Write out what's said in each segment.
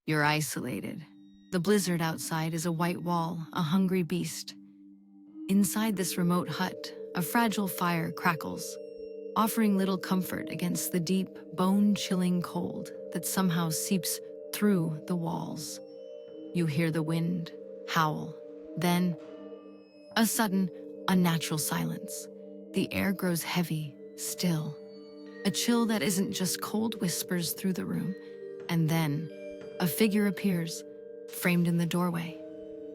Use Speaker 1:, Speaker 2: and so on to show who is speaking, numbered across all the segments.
Speaker 1: You're isolated. The blizzard outside is a white wall, a hungry beast. Inside this remote hut, a fragile fire crackles, offering little comfort against the deep, bone-chilling cold that somehow seeps through the walls. You hear the wind howl. Then, a sudden, unnatural silence. The air grows heavy, still. A chill that isn't just cold whispers through the room. And then, a figure appears, framed in the doorway.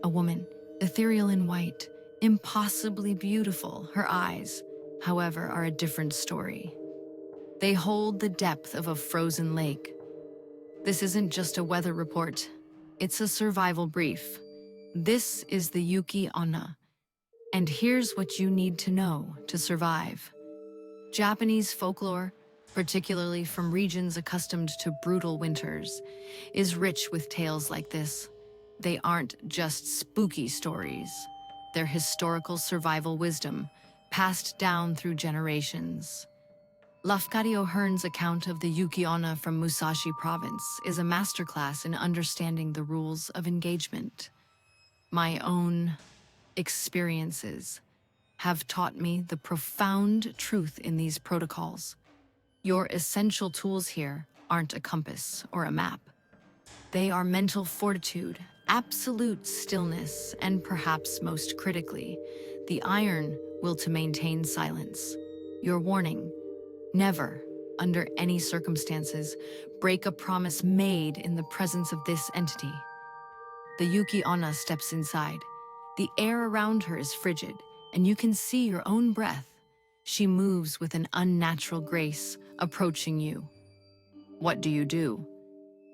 Speaker 1: A woman, ethereal in white, impossibly beautiful. Her eyes, however, are a different story. They hold the depth of a frozen lake. This isn't just a weather report. It's a survival brief. This is the Yuki-onna. And here's what you need to know to survive. Japanese folklore, particularly from regions accustomed to brutal winters, is rich with tales like this. They aren't just spooky stories. They're historical survival wisdom, passed down through generations. Lafcadio O'Hearn's account of the Yuki-onna from Musashi Province is a masterclass in understanding the rules of engagement. My own experiences have taught me the profound truth in these protocols. Your essential tools here aren't a compass or a map. They are mental fortitude, absolute stillness, and perhaps most critically, the iron will to maintain silence. Your warning: never, under any circumstances, break a promise made in the presence of this entity. The Yuki-onna steps inside. The air around her is frigid, and you can see your own breath. She moves with an unnatural grace, approaching you. What do?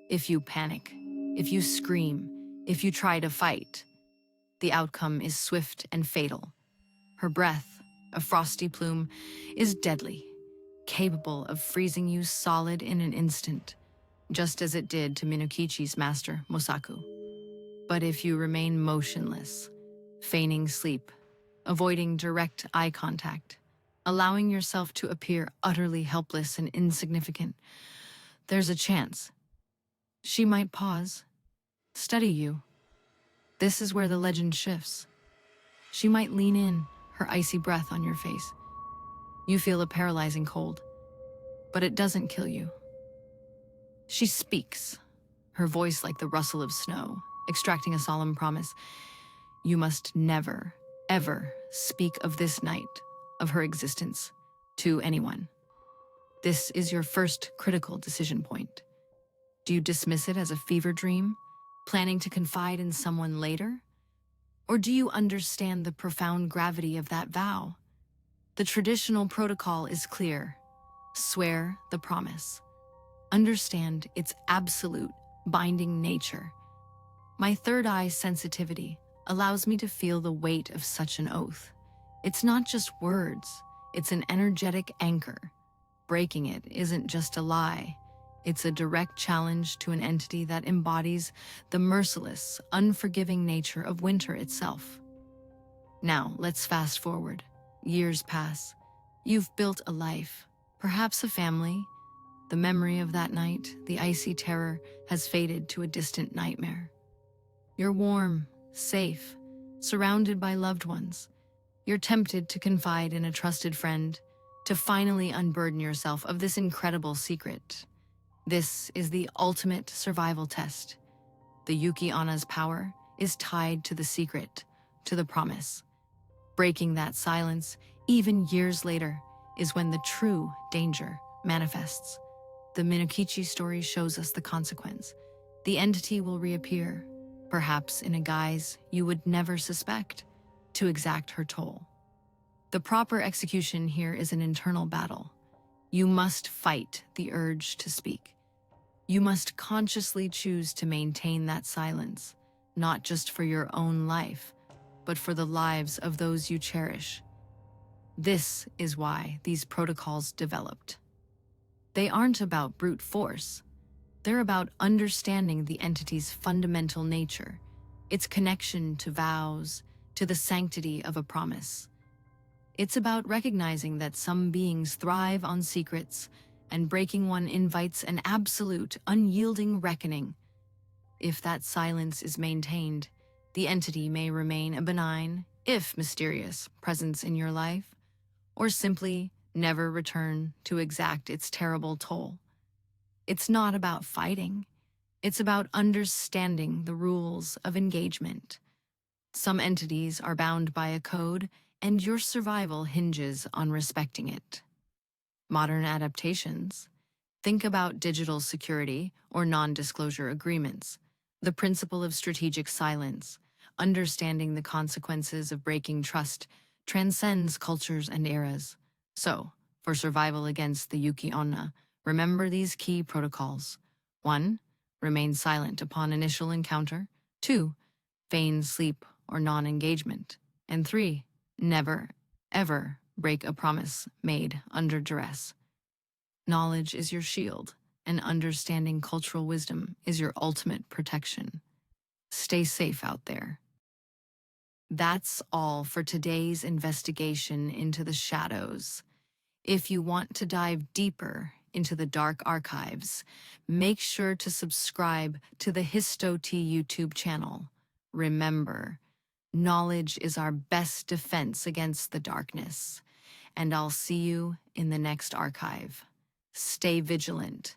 Speaker 1: If you panic, if you scream, if you try to fight, the outcome is swift and fatal. Her breath, a frosty plume, is deadly, capable of freezing you solid in an instant, just as it did to Minokichi's master, Mosaku. But if you remain motionless, feigning sleep, avoiding direct eye contact, allowing yourself to appear utterly helpless and insignificant, there's a chance. She might pause, study you. This is where the legend shifts. She might lean in, her icy breath on your face. You feel a paralyzing cold, but it doesn't kill you. She speaks, her voice like the rustle of snow, extracting a solemn promise. You must never, ever speak of this night, of her existence, to anyone. This is your first critical decision point. Do you dismiss it as a fever dream, planning to confide in someone later? Or do you understand the profound gravity of that vow? The traditional protocol is clear. Swear the promise. Understand its absolute, binding nature. My third eye sensitivity allows me to feel the weight of such an oath. It's not just words, it's an energetic anchor. Breaking it isn't just a lie. It's a direct challenge to an entity that embodies the merciless, unforgiving nature of winter itself. Now, let's fast forward. Years pass. You've built a life, perhaps a family. The memory of that night, the icy terror, has faded to a distant nightmare. You're warm, safe, surrounded by loved ones. You're tempted to confide in a trusted friend, to finally unburden yourself of this incredible secret. This is the ultimate survival test. The Yuki-onna's power is tied to the secret, to the promise. Breaking that silence, even years later, is when the true danger manifests. The Minokichi story shows us the consequence. The entity will reappear, perhaps in a guise you would never suspect, to exact her toll. The proper execution here is an internal battle. You must fight the urge to speak. You must consciously choose to maintain that silence, not just for your own life, but for the lives of those you cherish. This is why these protocols developed. They aren't about brute force. They're about understanding the entity's fundamental nature, its connection to vows, to the sanctity of a promise. It's about recognizing that some beings thrive on secrets, and breaking one invites an absolute, unyielding reckoning. If that silence is maintained, the entity may remain a benign, if mysterious, presence in your life, or simply never return to exact its terrible toll. It's not about fighting, it's about understanding the rules of engagement. Some entities are bound by a code, and your survival hinges on respecting it. Modern adaptations. Think about digital security or non-disclosure agreements, the principle of strategic silence, understanding the consequences of breaking trust, transcends cultures and eras. So, for survival against the Yuki-onna, remember these key protocols. 1. Remain silent upon initial encounter. 2. Feign sleep or non-engagement. And 3. Never, ever break a promise made under duress. Knowledge is your shield, and understanding cultural wisdom is your ultimate protection. Stay safe out there. That's all for today's investigation into the shadows. If you want to dive deeper into the dark archives, make sure to subscribe to the Histo-T YouTube channel. Remember, knowledge is our best defense against the darkness, and I'll see you in the next archive. Stay vigilant